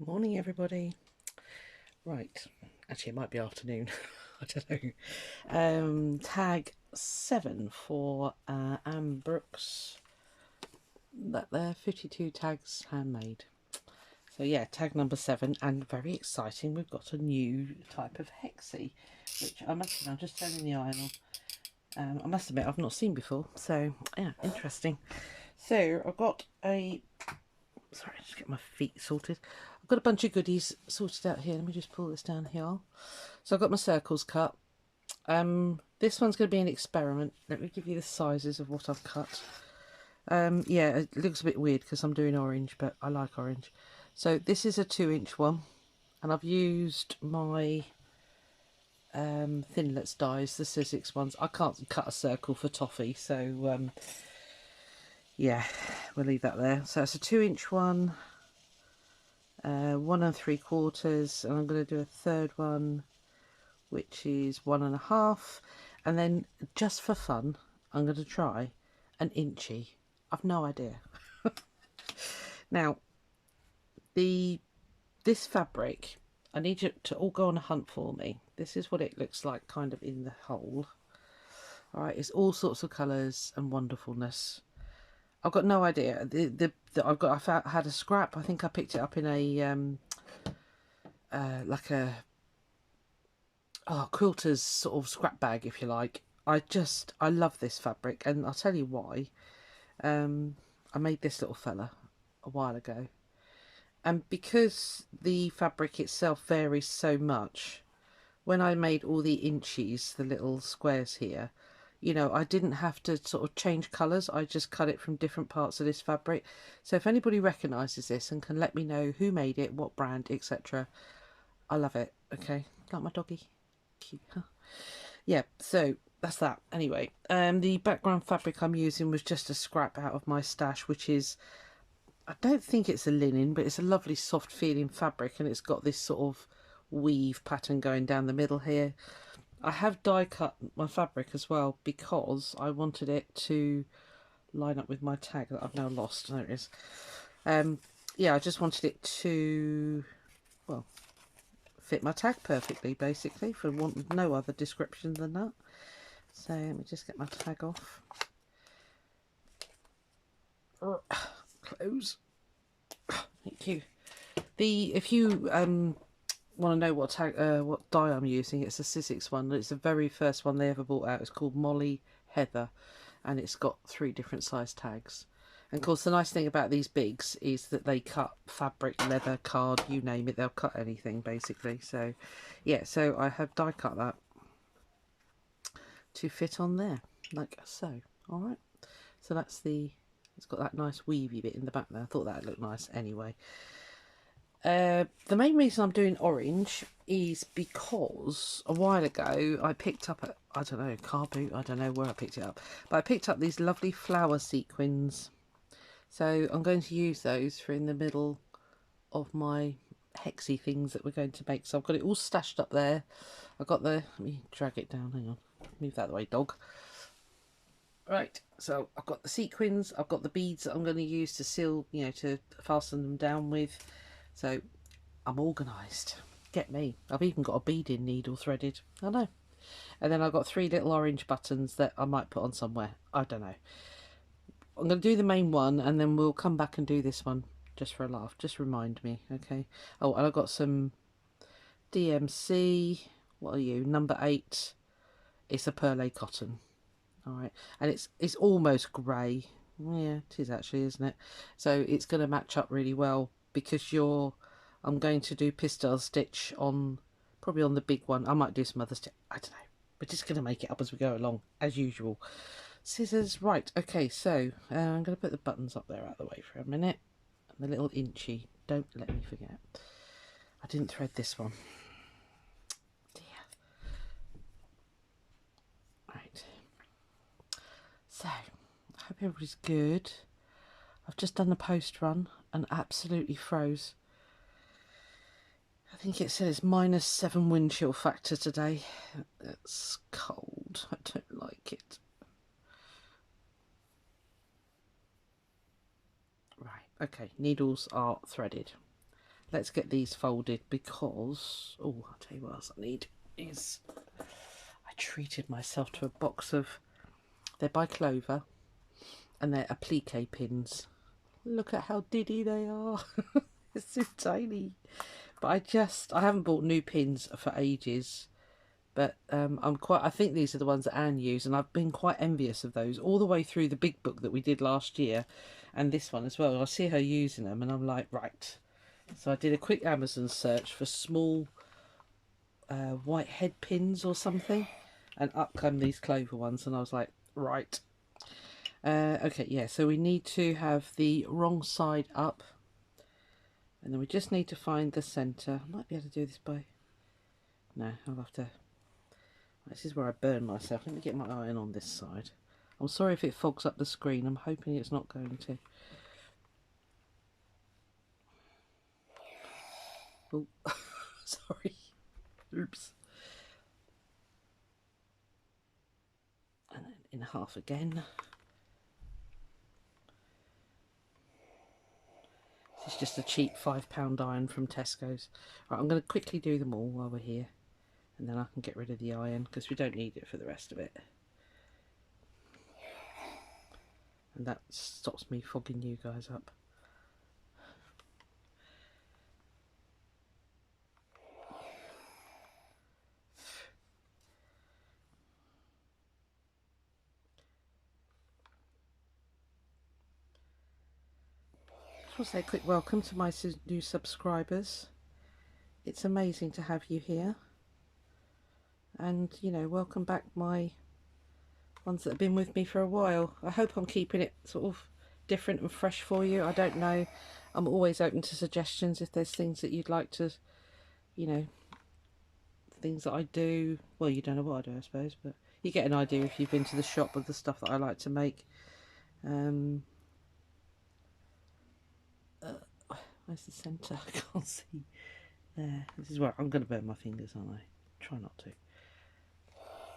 Morning, everybody. Right, actually, it might be afternoon. I don't know. Tag 7 for Anne Brooke's. That there, 52 tags handmade. So yeah, tag number 7, and very exciting. We've got a new type of hexie, which I must admit, I'm just turning the iron on. I must admit, I've not seen before. So yeah, interesting. So I've got a. Sorry, just get my feet sorted. I've got a bunch of goodies sorted out here. Let me just pull this down here. So I've got my circles cut. This one's going to be an experiment. Let me give you the sizes of what I've cut. Yeah, it looks a bit weird because I'm doing orange, but I like orange. So this is a 2-inch one, and I've used my Thinlets dies, the Sizzix ones. I can't cut a circle for toffee, so yeah, we'll leave that there. So it's a 2-inch one. 1 3/4, and I'm going to do a third one which is 1.5, and then just for fun I'm going to try an inchy. I've no idea. Now this fabric, I need you to all go on a hunt for me. This is what it looks like kind of in the hole. Alright, it's all sorts of colours and wonderfulness. I've got no idea. I've had a scrap. I think I picked it up in a like a quilter's sort of scrap bag, if you like. I love this fabric, and I'll tell you why. I made this little fella a while ago, and because the fabric itself varies so much, when I made all the inchies, the little squares here, you know, I didn't have to sort of change colours. I just cut it from different parts of this fabric. So if anybody recognises this and can let me know who made it, what brand, etc., I love it. Okay, like my doggy. Cute, huh? Yeah, so that's that. Anyway, the background fabric I'm using was just a scrap out of my stash, which is, I don't think it's a linen, but it's a lovely soft feeling fabric, and it's got this sort of weave pattern going down the middle here. I have die cut my fabric as well because I wanted it to line up with my tag that I've now lost. There it is. Yeah, I just wanted it to, well, fit my tag perfectly, basically, for want no other description than that. So let me just get my tag off. Close. Thank you. If you want to know what dye I'm using, it's a Sizzix one. It's the very first one they ever brought out. It's called Molly Heather, and it's got 3 different size tags. And of course, the nice thing about these bigs is that they cut fabric, leather, card, you name it. They'll cut anything basically. So yeah, so I have die cut that to fit on there, like so. All right. So that's it's got that nice weavy bit in the back there. I thought that looked nice anyway. The main reason I'm doing orange is because a while ago I picked up a, I don't know, car boot, I don't know where I picked it up, but I picked up these lovely flower sequins. So I'm going to use those for in the middle of my hexie things that we're going to make. So I've got it all stashed up there. I've got the, let me drag it down, hang on, move that way, dog. Right, so I've got the sequins, I've got the beads that I'm going to use to seal, you know, to fasten them down with. So I'm organised. Get me. I've even got a beading needle threaded. I know. And then I've got 3 little orange buttons that I might put on somewhere. I don't know. I'm going to do the main one, and then we'll come back and do this one just for a laugh. Just remind me, okay? Oh, and I've got some DMC. What are you? Number 8. It's a perle cotton. All right, and it's almost grey. Yeah, it is actually, isn't it? So it's going to match up really well because I'm going to do pistol stitch on, probably on the big one. I might do some other stitch. I don't know. We're just going to make it up as we go along, as usual. Scissors, right? Okay, so I'm going to put the buttons up there out of the way for a minute. And the little inchy. Don't let me forget. I didn't thread this one. Right. So, I hope everybody's good. I've just done the post run and absolutely froze. I think it said it's -7 wind chill factor today. It's cold. I don't like it. Right, okay, needles are threaded. let's get these folded because, oh, I'll tell you what else I need is, I treated myself to a box of, they're by Clover and they're applique pins. Look at how diddy they are. It's so tiny. But I haven't bought new pins for ages. But I think these are the ones that Anne used, and I've been quite envious of those all the way through the big book that we did last year, and this one as well. I see her using them, and I'm like, right. So I did a quick Amazon search for small white head pins or something, and up come these Clover ones, and I was like, right. Okay, yeah, so we need to have the wrong side up, and then we just need to find the centre. I might be able to do this by... No, I'll have to... This is where I burn myself. Let me get my iron on this side. I'm sorry if it fogs up the screen. I'm hoping it's not going to. Oh, sorry. Oops. And then in half again. This is just a cheap £5 iron from Tesco's. Right, I'm going to quickly do them all while we're here. And then I can get rid of the iron because we don't need it for the rest of it. And that stops me fogging you guys up. I want to say a quick welcome to my new subscribers. It's amazing to have you here. And, you know, welcome back my ones that have been with me for a while. I hope I'm keeping it sort of different and fresh for you. I don't know. I'm always open to suggestions if there's things that you'd like to, you know, things that I do. Well, you don't know what I do, I suppose, but you get an idea if you've been to the shop of the stuff that I like to make. Where's the centre? I can't see. There. This is where I'm going to burn my fingers, aren't I? Try not to.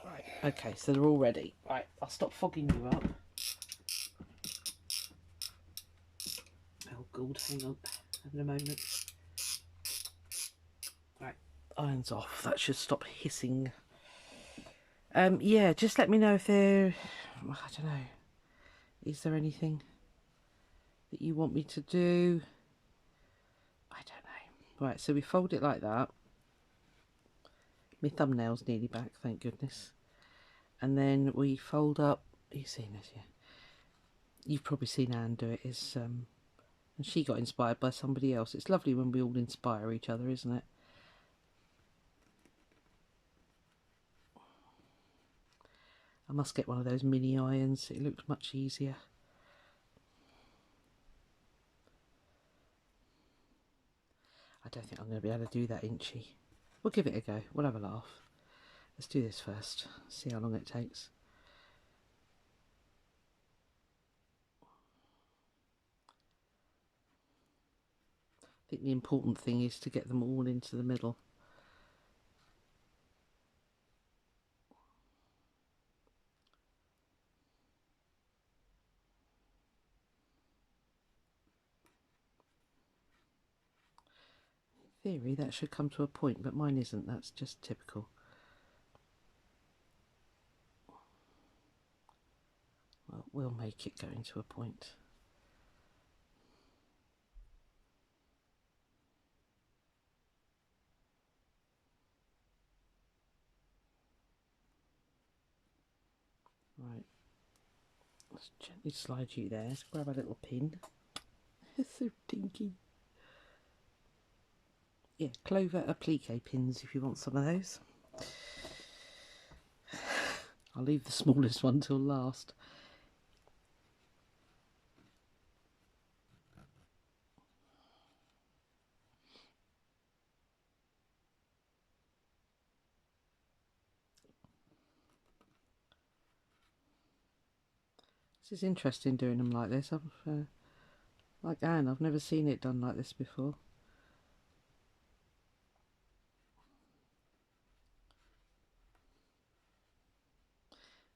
Right, okay, so they're all ready. Right, I'll stop fogging you up. Oh, God, hang on. Having a moment. Right, iron's off. That should stop hissing. Yeah, just let me know if there... I don't know. Is there anything that you want me to do? I don't know. Right, so we fold it like that. My thumbnail's nearly back, thank goodness. And then we fold up... You've seen this, yeah? You've probably seen Anne do it. It's, and she got inspired by somebody else. It's lovely when we all inspire each other, isn't it? I must get one of those mini irons. It looks much easier. I don't think I'm going to be able to do that inchy. We'll give it a go. We'll have a laugh. Let's do this first. See how long it takes. I think the important thing is to get them all into the middle. In theory, that should come to a point, but mine isn't. That's just typical. Well, we'll make it go into a point. Right. Let's gently slide you there. Let's grab a little pin. It's so dinky. Yeah, Clover applique pins if you want some of those. I'll leave the smallest one till last. This is interesting doing them like this. Like Anne, I've never seen it done like this before.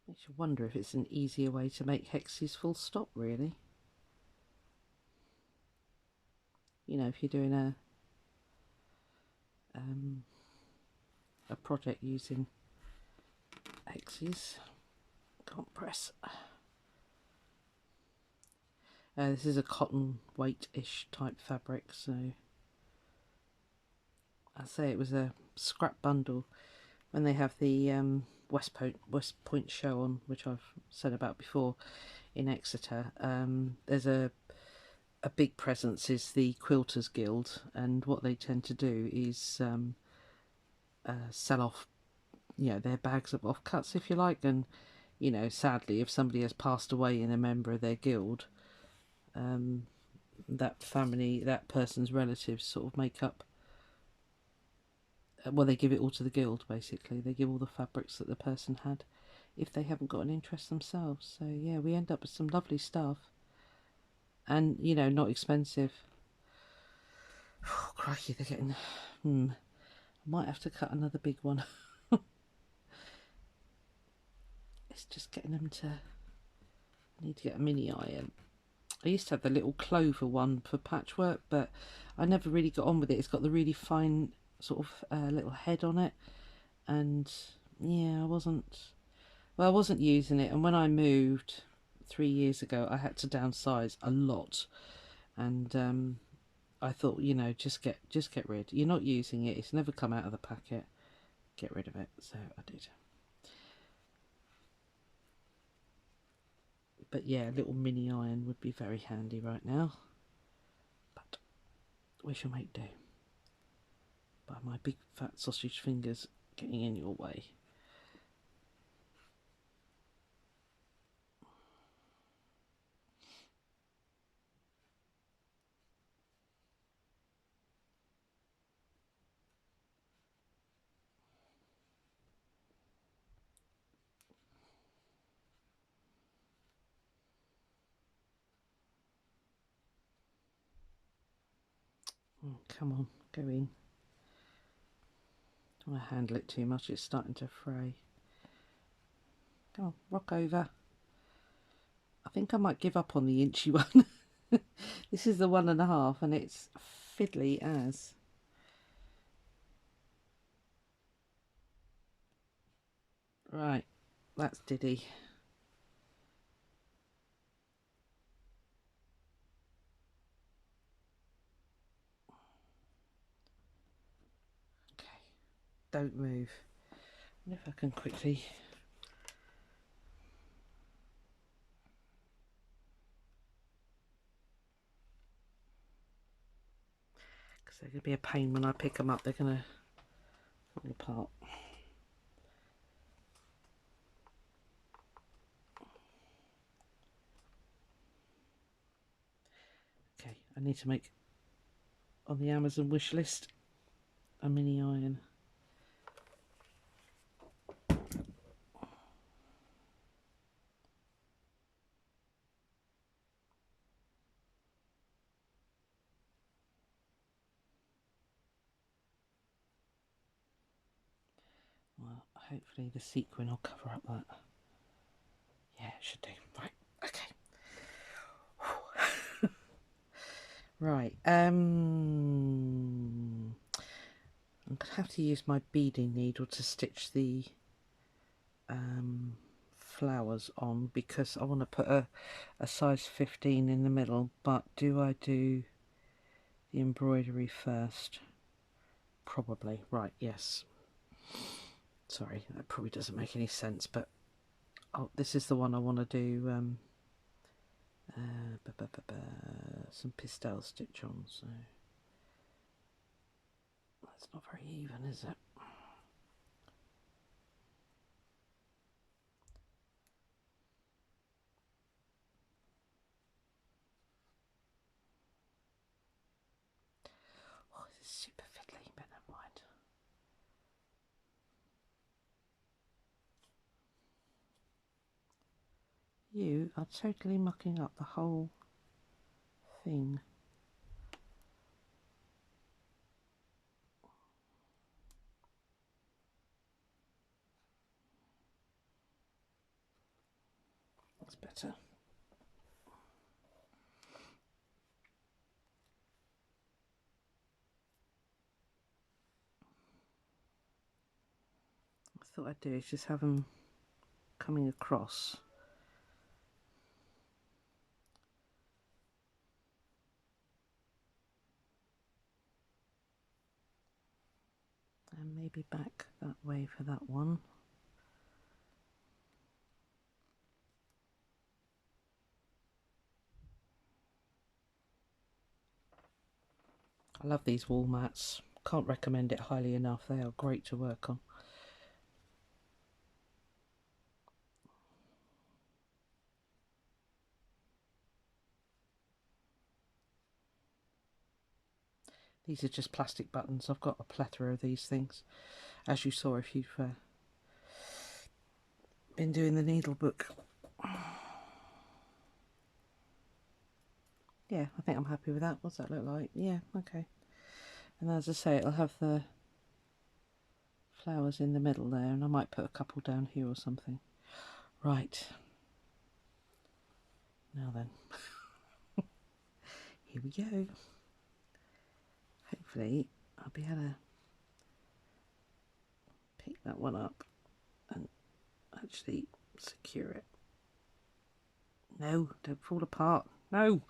Makes you wonder if it's an easier way to make hexies full stop, really. You know, if you're doing a a project using hexies. Can't press. This is a cotton weight-ish type fabric, so I say it was a scrap bundle when they have the West Point show on, which I've said about before, in Exeter. There's a big presence is the Quilters Guild, and what they tend to do is sell off, you know, their bags of offcuts, if you like, and you know, sadly, if somebody has passed away and a member of their guild, that family, that person's relatives sort of make up, well, they give it all to the guild, basically. They give all the fabrics that the person had if they haven't got an interest themselves. So yeah, we end up with some lovely stuff, and you know, not expensive. Oh, crikey, they're getting I might have to cut another big one. It's just getting them to, I need to get a mini iron. I used to have the little clover one for patchwork, but I never really got on with it. It's got the really fine sort of little head on it, and yeah, I wasn't using it. And when I moved 3 years ago, I had to downsize a lot, and I thought, you know, just get rid. You're not using it. It's never come out of the packet. Get rid of it. So I did. But yeah, a little mini iron would be very handy right now. But we shall make do. By my big fat sausage fingers getting in your way. Come on, go in. Don't want to handle it too much, it's starting to fray. Come on, rock over. I think I might give up on the inchy one. This is the 1.5 and it's fiddly as. Right, that's Diddy. Okay, don't move. I wonder if I can quickly... Because they're going to be a pain when I pick them up. They're going to fall apart. Okay, I need to make, on the Amazon wish list, a mini iron. Well, hopefully the sequin will cover up that. Yeah, it should do. Right, okay. Right, I'm going to have to use my beading needle to stitch the flowers on, because I want to put a size 15 in the middle. But do I do the embroidery first? Probably. Right, yes. Sorry, that probably doesn't make any sense, but this is the one I want to do some pastel stitch on, so that's not very even, is it? Oh, this is super fiddly, but never mind. You are totally mucking up the whole thing. That's better. thought I'd do is just have them coming across. And maybe back that way for that one. I love these wall mats. Can't recommend it highly enough. They are great to work on. These are just plastic buttons. I've got a plethora of these things, as you saw if you've been doing the needle book. Yeah, I think I'm happy with that. What's that look like? Yeah, okay. And as I say, it'll have the flowers in the middle there, and I might put a couple down here or something. Right. Now then. Here we go. Hopefully I'll be able to pick that one up and actually secure it. No, don't fall apart. No!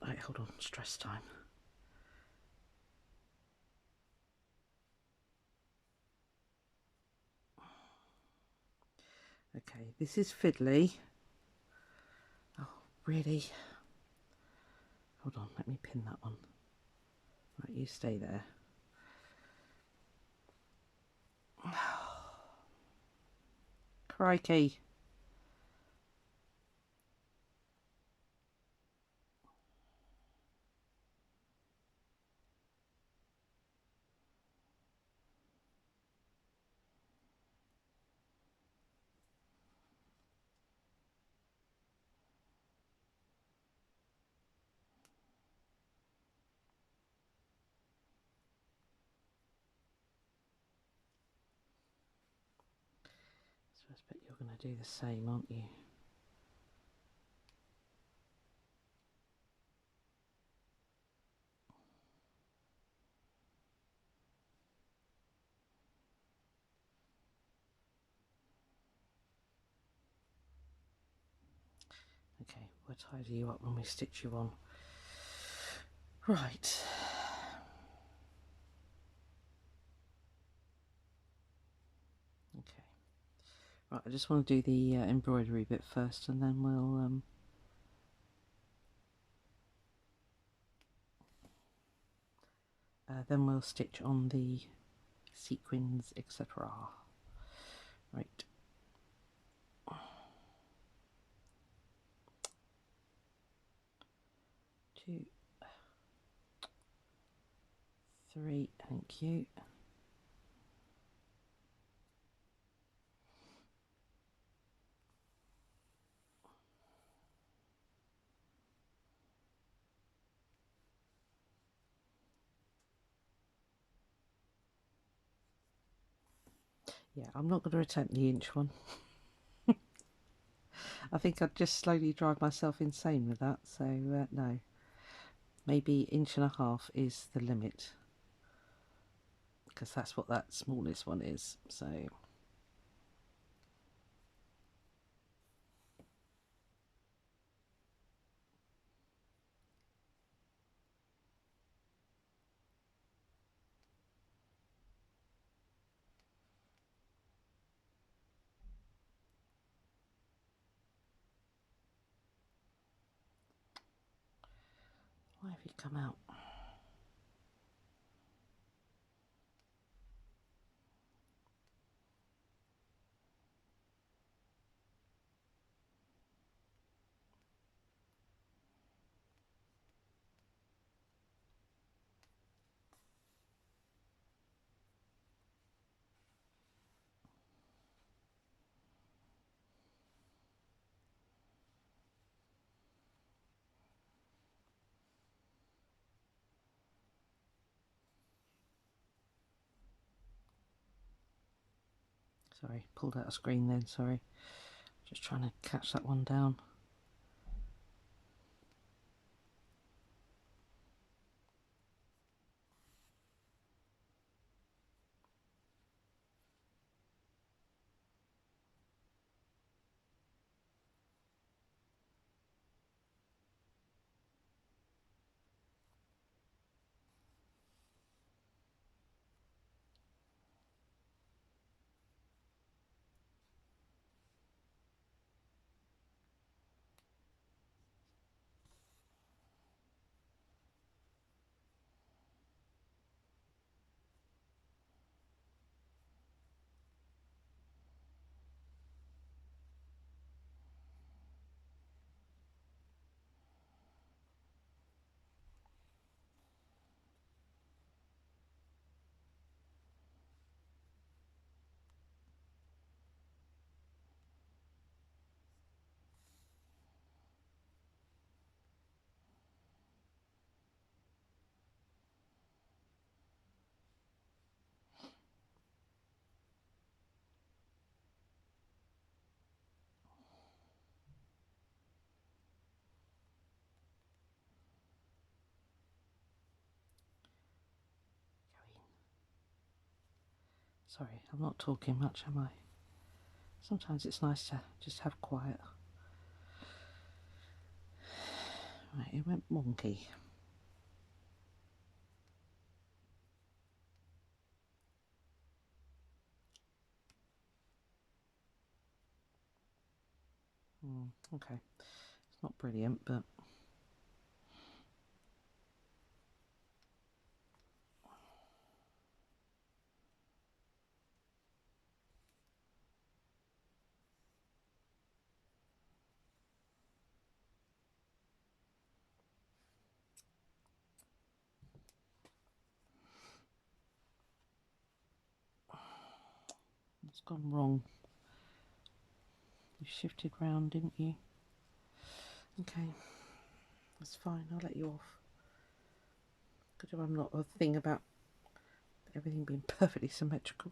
Right, hold on, stress time. Okay, this is fiddly. Oh, really? Hold on, let me pin that one. Right, you stay there. Crikey. So I expect you're going to do the same, aren't you? Okay, we'll tidy you up when we stitch you on. Right. Okay. Right, I just want to do the embroidery bit first, and then we'll stitch on the sequins, etc. Right. 2, 3, thank you. Yeah, I'm not going to attempt the inch one. I think I'd just slowly drive myself insane with that, so no. Maybe 1.5 inches is the limit, because that's what that smallest one is, so... Why have you come out? Sorry, pulled out a screen then, sorry. Just trying to catch that one down. Sorry, I'm not talking much, am I? Sometimes it's nice to just have quiet. Right, it went wonky. Okay, it's not brilliant, but it's gone wrong. You shifted round, didn't you? Okay, that's fine. I'll let you off. Good job I'm not a thing about everything being perfectly symmetrical.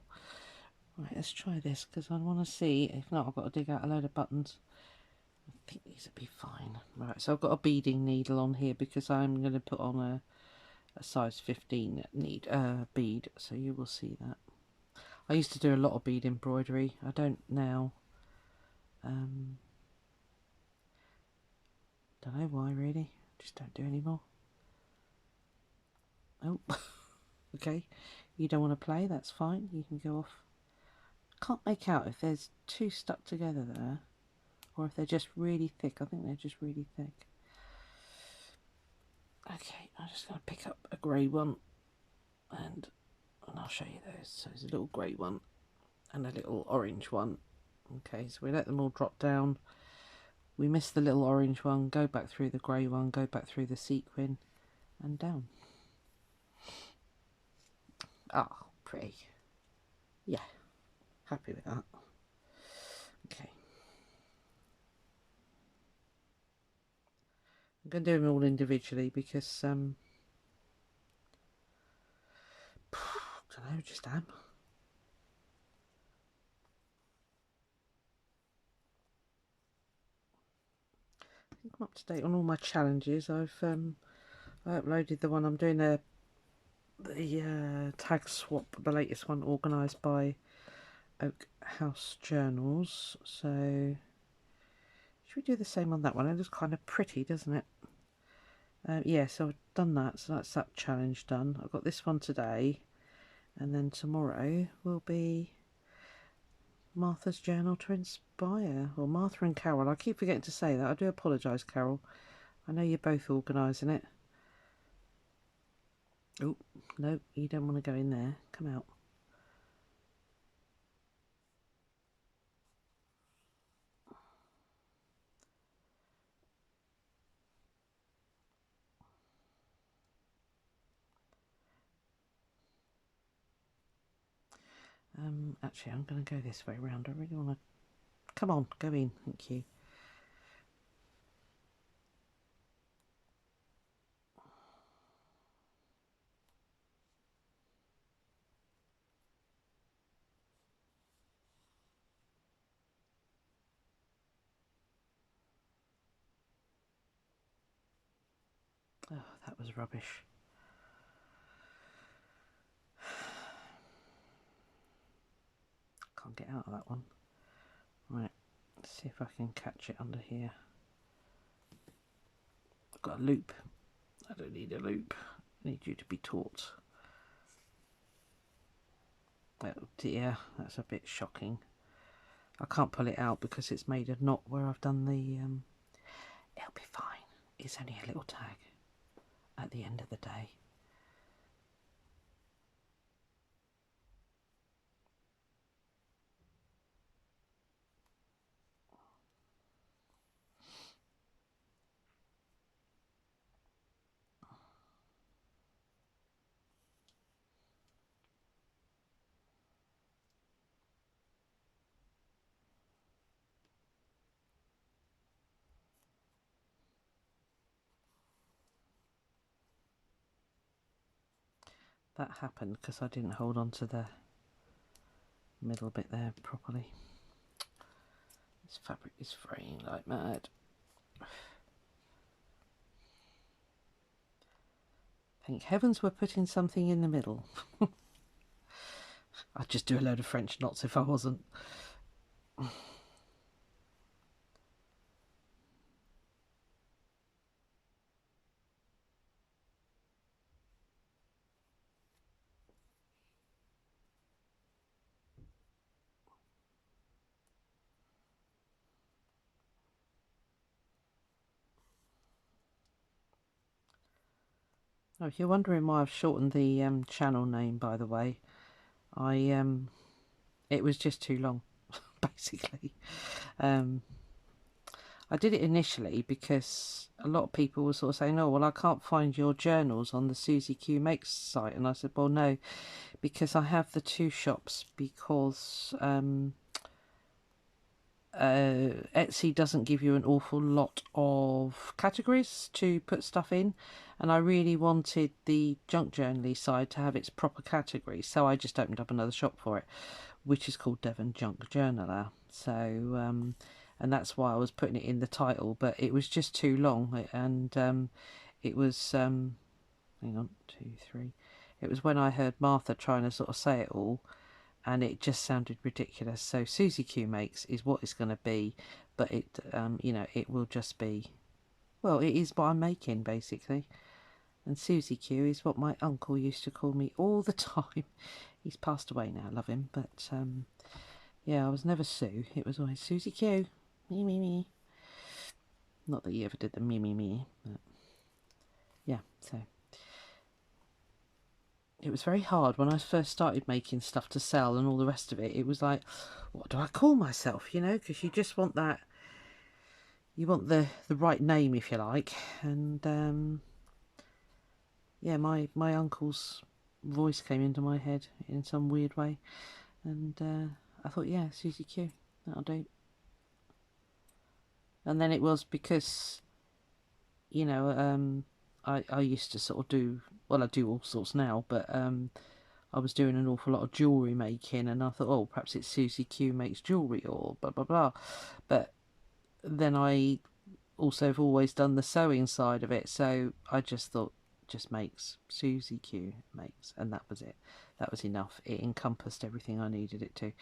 Right, let's try this because I want to see. If not, I've got to dig out a load of buttons. I think these will be fine. Right, so I've got a beading needle on here because I'm going to put on a size 15 bead, so you will see that. I used to do a lot of bead embroidery. I don't now. Don't know why really. Just don't do anymore. Oh, okay. You don't want to play? That's fine. You can go off. Can't make out if there's two stuck together there, or if they're just really thick. I think they're just really thick. Okay, I'm just going to pick up a grey one, and I'll show you those. So there's a little grey one and a little orange one. Okay, so we let them all drop down. We miss the little orange one, go back through the grey one, go back through the sequin, and down. Ah, pretty. Yeah, happy with that. Okay. I'm going to do them all individually because, I don't know, just am. I think I'm up to date on all my challenges. I uploaded the one I'm doing the tag swap, the latest one organised by Oak House Journals. So should we do the same on that one? It looks kind of pretty, doesn't it? Yeah, so I've done that, so that's that challenge done. I've got this one today, and then tomorrow will be Martha's Journal to Inspire, or Martha and Carol. I keep forgetting to say that. I do apologise, Carol. I know you're both organising it. Oh, no, you don't want to go in there. Come out. Actually, I'm going to go this way round. I really want to... Come on, go in. Thank you. Oh, that was rubbish. Can't get out of that one. Right, let's see if I can catch it under here. I've got a loop. I don't need a loop. I need you to be taught. Oh dear, that's a bit shocking. I can't pull it out because it's made a knot where I've done the... It'll be fine. It's only a little tag at the end of the day. That happened because I didn't hold on to the middle bit there properly. This fabric is fraying like mad. Thank heavens we're putting something in the middle. I'd just do a load of French knots if I wasn't. Oh, if you're wondering why I've shortened the channel name, by the way, it was just too long, basically. I did it initially because a lot of people were sort of saying, oh, well, I can't find your journals on the Susie Q Makes site. And I said, well, no, because I have the two shops, because Etsy doesn't give you an awful lot of categories to put stuff in, and I really wanted the junk journaly side to have its proper category, so I just opened up another shop for it, which is called Devon Junk Journaler. So and that's why I was putting it in the title, but it was just too long, and it was hang on, 2, 3, it was when I heard Martha trying to sort of say it all, and it just sounded ridiculous. So Susie Q Makes is what it's going to be, but it you know, it will just be, well, it is what I'm making basically. And Susie Q is what my uncle used to call me all the time. He's passed away now, love him, but yeah, I was never Sue, it was always Susie Q, me me me. Not that he ever did the me me me, but yeah. So it was very hard when I first started making stuff to sell and all the rest of it. It was like, what do I call myself, you know, because you just want that, you want the right name, if you like. And yeah, my uncle's voice came into my head in some weird way, and I thought, yeah, Susie Q, that'll do. And then it was because, you know, I used to sort of do, well, I do all sorts now, but I was doing an awful lot of jewellery making, and I thought, oh, perhaps it's Susie Q Makes Jewellery or blah blah blah. But then I also have always done the sewing side of it, so I just thought, just makes, Susie Q Makes, and that was it. That was enough. It encompassed everything I needed it to. I'm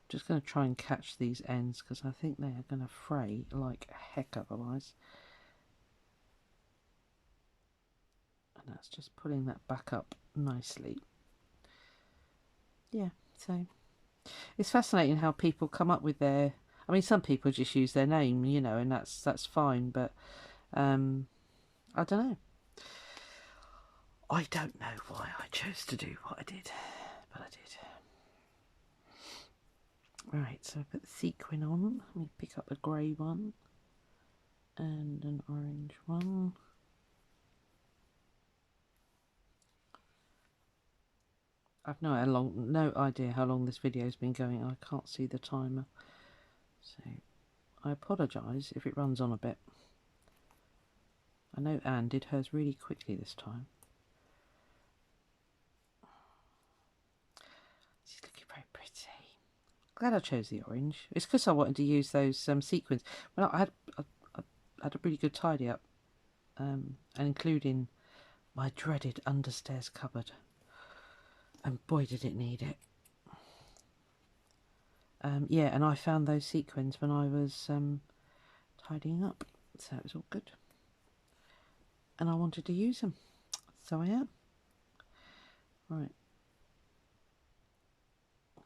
just going to try and catch these ends because I think they are going to fray like heck otherwise. And that's just pulling that back up nicely. Yeah, so it's fascinating how people come up with their, I mean, some people just use their name, you know, and that's fine, but I don't know. I don't know why I chose to do what I did, but I did. Right, so I put the sequin on. Let me pick up a grey one and an orange one. I've no idea how long this video's been going. I can't see the timer, so I apologise if it runs on a bit. I know Anne did hers really quickly this time. She's looking very pretty. Glad I chose the orange. It's because I wanted to use those sequins. Well, I had a really good tidy up, and including my dreaded understairs cupboard. And boy, did it need it. Yeah, and I found those sequins when I was tidying up, so it was all good. And I wanted to use them, so I am. Right.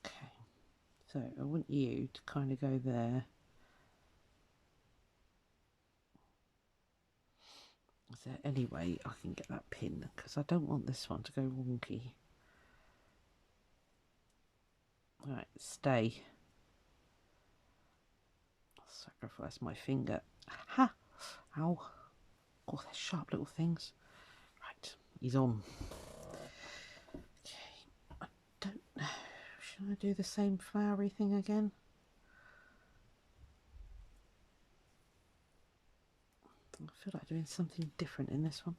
Okay. So I want you to kind of go there. Is there any way I can get that pin? Because I don't want this one to go wonky. Right, stay. Sacrifice my finger. Ha! Ow. Oh, they're sharp little things. Right, he's on. Okay, I don't know. Should I do the same flowery thing again? I feel like doing something different in this one.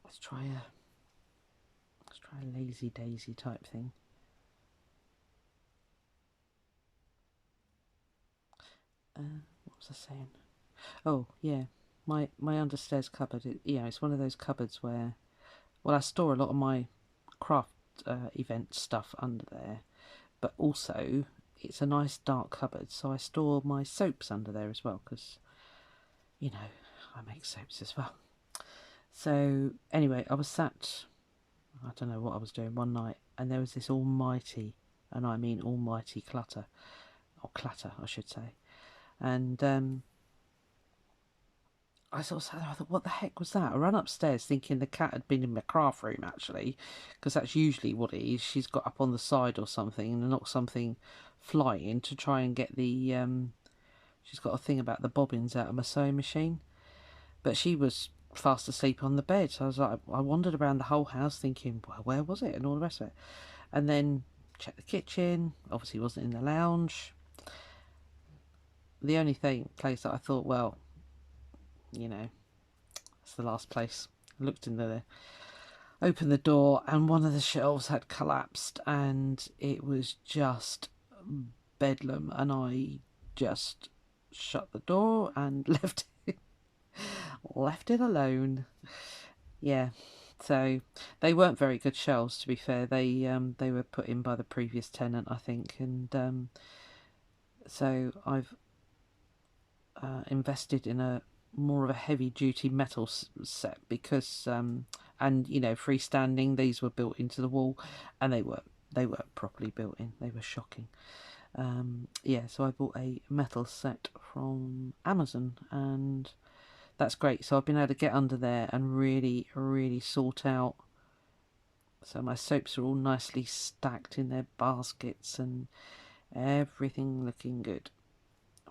Let's try a lazy daisy type thing. What was I saying? Oh yeah, my understairs cupboard. You know, it's one of those cupboards where Well, I store a lot of my craft event stuff under there, but also it's a nice dark cupboard, so I store my soaps under there as well, because, you know, I make soaps as well. So anyway, I was sat, I don't know what I was doing one night, and there was this almighty, and I mean almighty clutter, or clatter I should say, and I sort of sat there, I thought, what the heck was that? I ran upstairs thinking the cat had been in my craft room, actually, because that's usually what it is. She's got up on the side or something and knocked something flying to try and get the, she's got a thing about the bobbins out of my sewing machine. But she was fast asleep on the bed, so I was like, I wandered around the whole house thinking, well, where was it? And all the rest of it. And then checked the kitchen, obviously wasn't in the lounge. The only place that I thought, well, you know, it's the last place. I looked in there, opened the door, and one of the shelves had collapsed, and it was just bedlam. And I just shut the door and left it alone. Yeah, so they weren't very good shelves, to be fair. They were put in by the previous tenant, I think, and so I've invested in a more of a heavy duty metal set, because and you know, freestanding, these were built into the wall, and they weren't properly built in. They were shocking. Yeah, so I bought a metal set from Amazon, and that's great. So I've been able to get under there and really sort out. So my soaps are all nicely stacked in their baskets and everything looking good.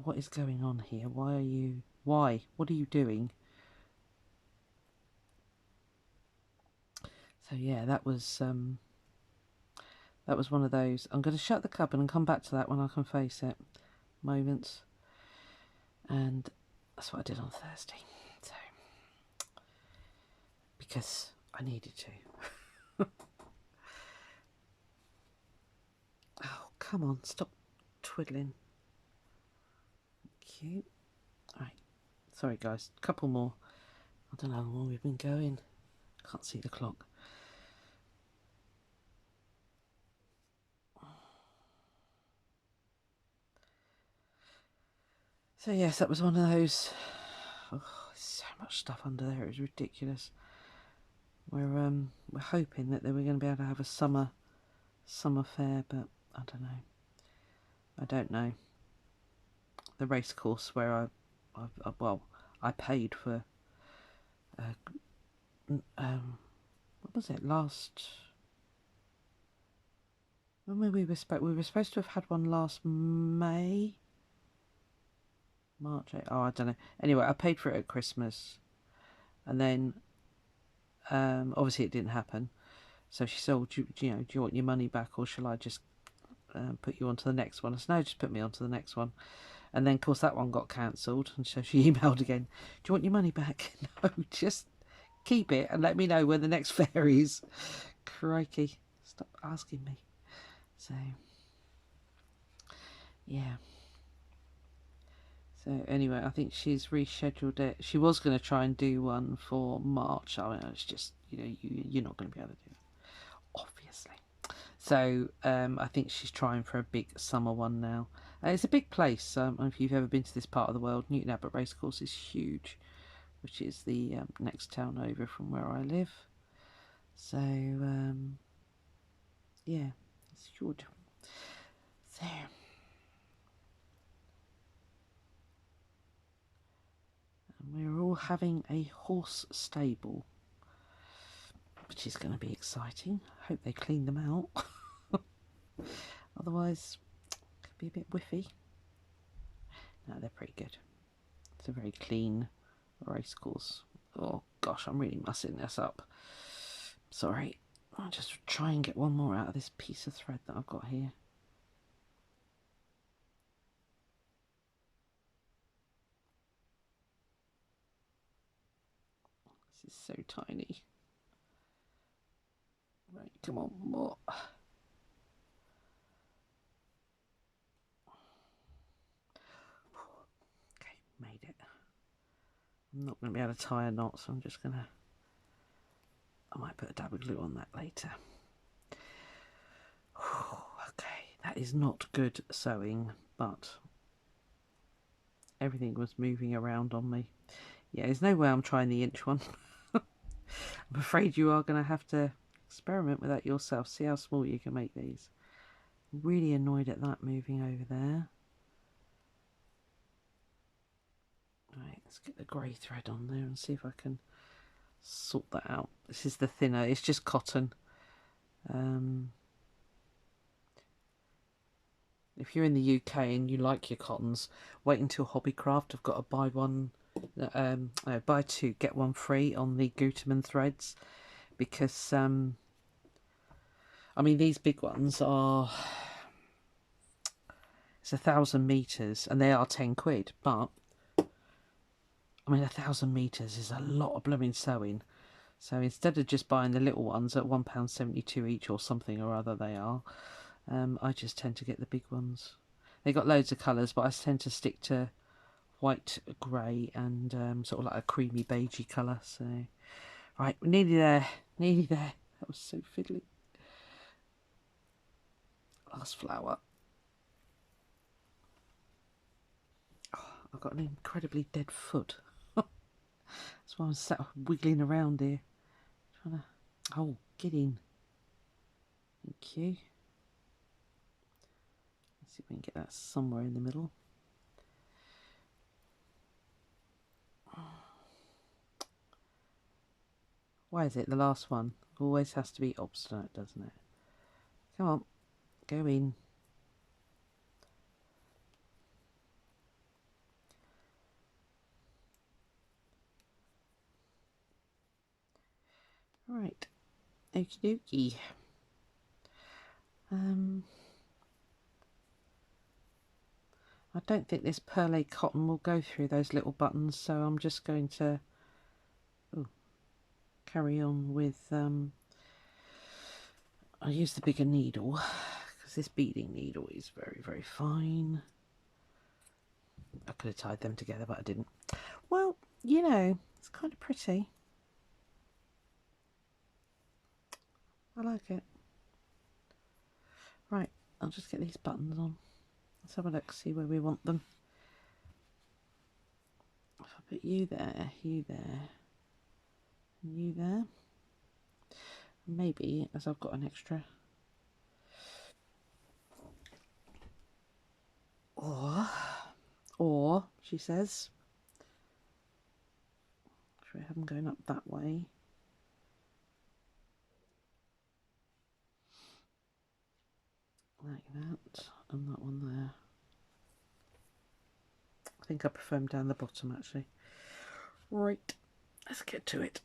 What is going on here? Why? What are you doing? So yeah, that was one of those. I'm going to shut the cupboard and come back to that when I can face it. Moments. And that's what I did on Thursday. So, because I needed to. Oh, come on, stop twiddling. Cute. Right. Sorry guys, couple more. I don't know how long we've been going. Can't see the clock. So yes, that was one of those. Oh, so much stuff under there. It was ridiculous. We're hoping that they were going to be able to have a summer fair, but I don't know. I don't know. The race course where I paid for. What was it last? When we were supposed to have had one last May. March. Oh, I don't know. Anyway, I paid for it at Christmas, and then obviously it didn't happen. So she said, do you want your money back, or shall I just put you on to the next one? I said, no, just put me on to the next one. And then, of course, that one got cancelled, and so she emailed again, do you want your money back? No, just keep it and let me know when the next fair is. Crikey, stop asking me. So, yeah. So anyway, I think she's rescheduled it. She was going to try and do one for March. I mean, it's just, you know, you're not going to be able to do it, obviously. So I think she's trying for a big summer one now. It's a big place. If you've ever been to this part of the world, Newton Abbot Racecourse is huge, which is the next town over from where I live. So yeah, it's huge. So we're all having a horse stable, which is going to be exciting. Hope they clean them out. Otherwise, it could be a bit whiffy. No, they're pretty good. It's a very clean race course. Oh gosh, I'm really messing this up. Sorry. I'll just try and get one more out of this piece of thread that I've got here. This is so tiny. Right, come on, more. Okay, made it. I'm not going to be able to tie a knot, so I'm just going to I might put a dab of glue on that later. Okay, that is not good sewing, but everything was moving around on me. Yeah, there's no way I'm trying the inch one. I'm afraid you are going to have to experiment with that yourself. See how small you can make these. Really annoyed at that moving over there. Right, let's get the grey thread on there and see if I can sort that out. This is the thinner, it's just cotton. If you're in the UK and you like your cottons, wait until Hobbycraft. I've got a buy two get one free on the Gutermann threads, because I mean, these big ones are, it's 1,000 meters and they are 10 quid, but I mean, 1,000 meters is a lot of blooming sewing. So instead of just buying the little ones at £1.72 each or something or other they are, I just tend to get the big ones. They got loads of colours, but I tend to stick to white, grey and sort of like a creamy beigey colour. So right, we're nearly there, nearly there. That was so fiddly. Last flower. Oh, I've got an incredibly dead foot. That's why I'm sat wiggling around here. Trying to... Oh, get in. Thank you. Let's see if we can get that somewhere in the middle. Why is it the last one always has to be obstinate, doesn't it? Come on, go in. Right, okie dokie. I don't think this perlé cotton will go through those little buttons, so I'm just going to carry on with, I'll use the bigger needle, because this beading needle is very, very fine. I could have tied them together, but I didn't. Well, you know, it's kind of pretty. I like it. Right, I'll just get these buttons on. Let's have a look, see where we want them. If I put you there, and you there, maybe as I've got an extra. Or she says, should we have them going up that way? Like that, and that one there. I think I prefer them down the bottom actually. Right, let's get to it.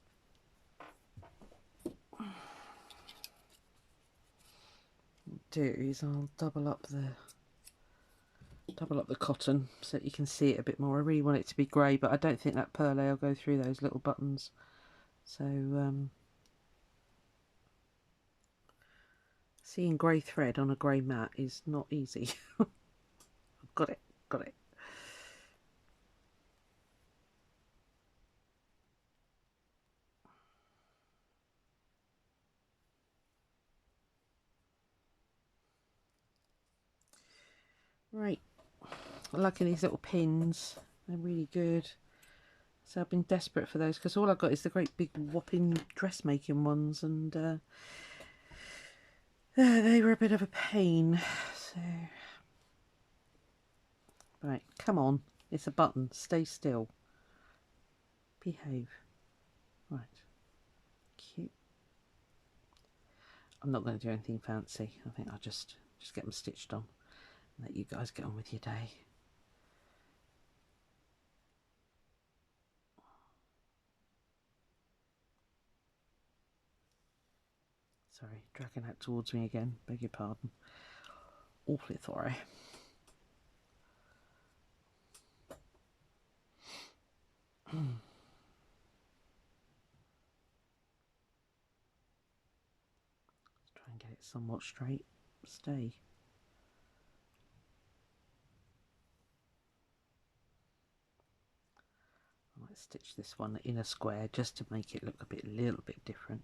Do is I'll double up the cotton so that you can see it a bit more. I really want it to be grey, but I don't think that perlé will go through those little buttons. So seeing grey thread on a grey mat is not easy. Got it. Right, I'm liking these little pins. They're really good. So I've been desperate for those because all I've got is the great big whopping dressmaking ones, and they were a bit of a pain. So right, come on, it's a button. Stay still. Behave. Right. Cute. I'm not going to do anything fancy. I think I'll just get them stitched on and let you guys get on with your day. Sorry, dragging that towards me again. Beg your pardon. Awfully sorry. Let's try and get it somewhat straight. Stay. I might stitch this one in a square just to make it look a little bit different.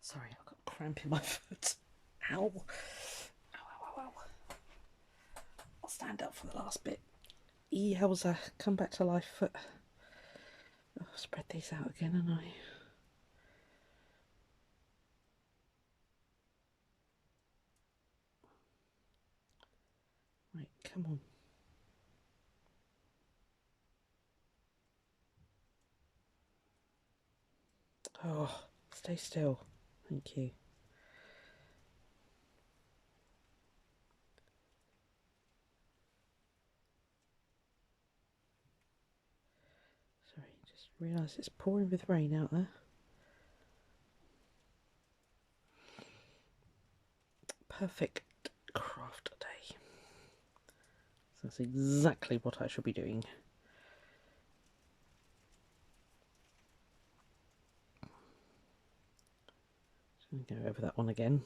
Sorry, I've got a cramp in my foot. Ow. Ow, ow, ow, ow. I'll stand up for the last bit. Yowza, come back to life foot. Oh, spread these out again, haven't I? Right, come on. Oh, stay still. Thank you. Sorry, just realised it's pouring with rain out there. Perfect craft day. So that's exactly what I should be doing. Just going to go over that one again.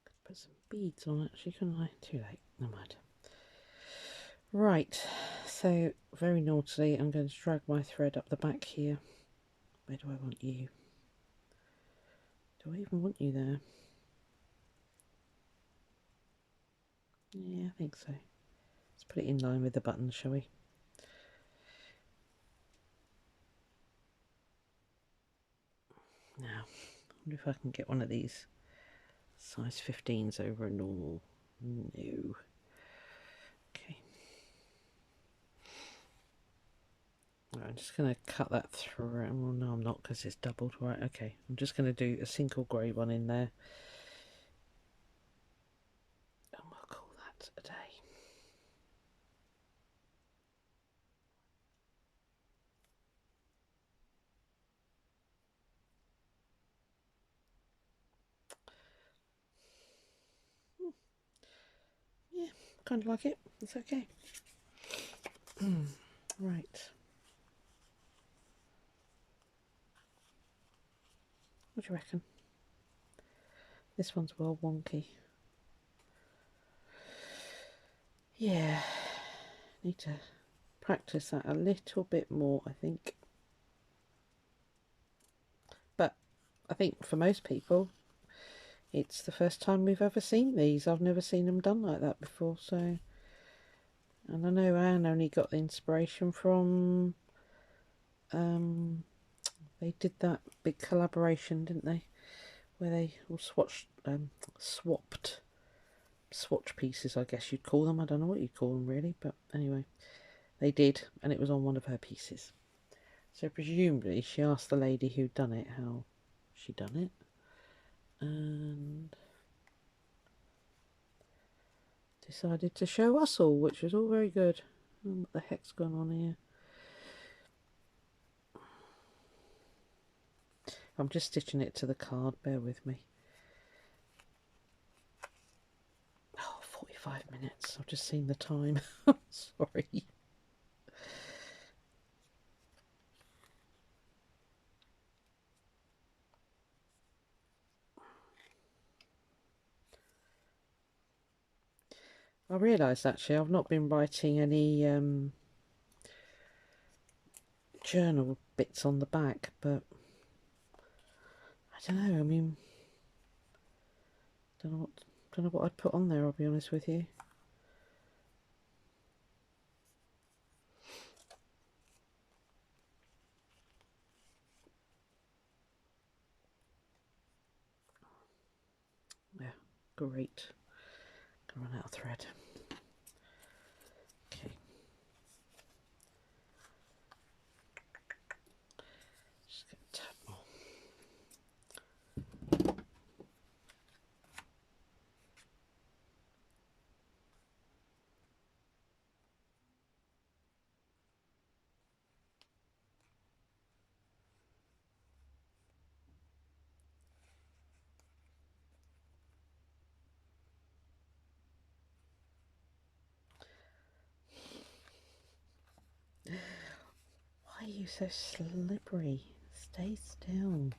Could put some beads on actually, couldn't I? Too late, never mind. Right, so very naughtily I'm going to drag my thread up the back here. Where do I want you? Do I even want you there? Yeah, I think so. Let's put it in line with the buttons, shall we? Now, I wonder if I can get one of these size 15s over a normal. No. Okay. Right, I'm just going to cut that through. Well, no, I'm not because it's doubled. Right, okay. I'm just going to do a single grey one in there. And we'll call that a day. Yeah, kind of like it. It's okay. Right. What do you reckon? This one's well wonky. Yeah, need to practice that a little bit more, I think. But I think for most people, it's the first time we've ever seen these. I've never seen them done like that before, so... And I know Anne only got the inspiration from... they did that big collaboration, didn't they? Where they all swapped swatch pieces, I guess you'd call them. I don't know what you'd call them really, but anyway, they did, and it was on one of her pieces. So presumably she asked the lady who'd done it how she done it, and decided to show us all, which was all very good. What the heck's going on here? I'm just stitching it to the card, bear with me. Oh, 45 minutes. I've just seen the time. Sorry. I realised actually I've not been writing any journal bits on the back, but I don't know, I mean, don't know what I'd put on there, I'll be honest with you. Yeah, great. Gonna run out of thread. Okay. Just get a tad more. Why are you so slippery? Stay still.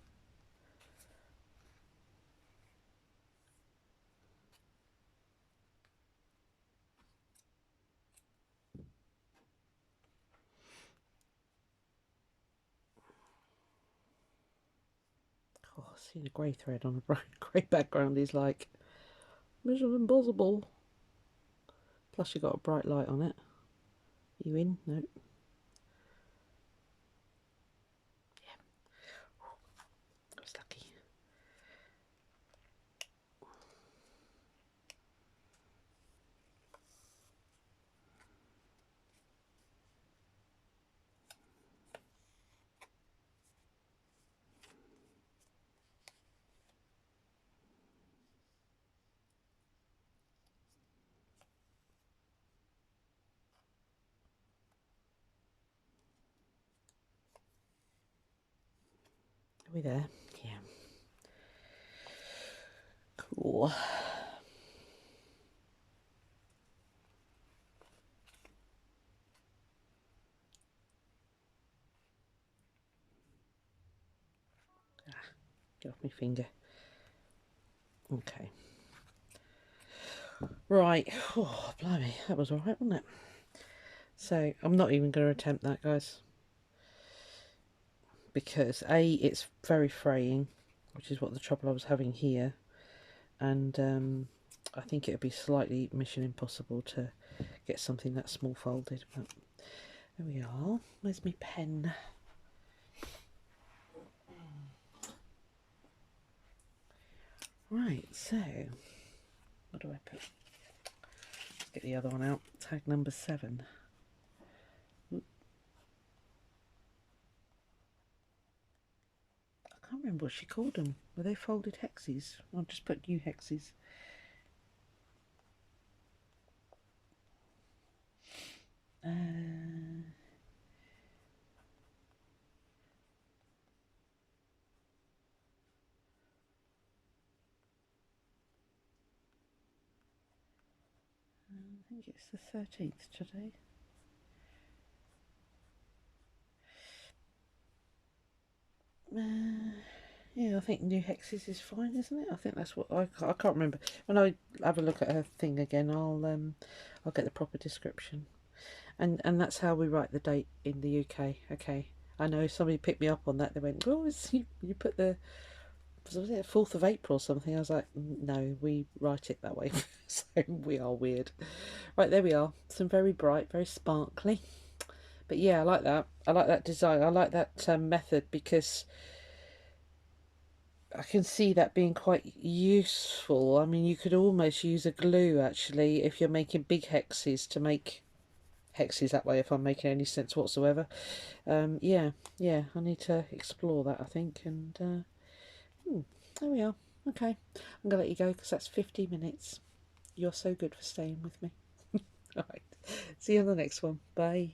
Seeing a grey thread on a grey background is like Mission Impossible. Plus you got a bright light on it. Are you in? No. Yeah. I was lucky. Are we there? Yeah. Cool. Get off my finger. Okay. Right. Oh, blimey. That was alright, wasn't it? So, I'm not even going to attempt that, guys. Because, A, it's very fraying, which is what the trouble I was having here. And I think it would be slightly mission impossible to get something that small folded. But there we are. Where's my pen? Right, so what do I put? Let's get the other one out. Tag number 7. I can't remember what she called them. Were they folded hexies? I'll just put new hexies. I think it's the 13th today. Yeah, I think new hexes is fine, isn't it? I think that's what I can't remember. When I have a look at her thing again, I'll get the proper description. And that's how we write the date in the UK. Okay, I know somebody picked me up on that. They went, "Oh, you put the was it 4th of April or something?" I was like, "No, we write it that way." So we are weird. Right, there we are. Some very bright, very sparkly. But yeah, I like that. I like that design. I like that method because I can see that being quite useful. I mean, you could almost use a glue actually if you're making big hexes to make hexes that way, if I'm making any sense whatsoever. Yeah, I need to explore that, I think. And there we are. Okay, I'm going to let you go because that's 50 minutes. You're so good for staying with me. All right, see you on the next one. Bye.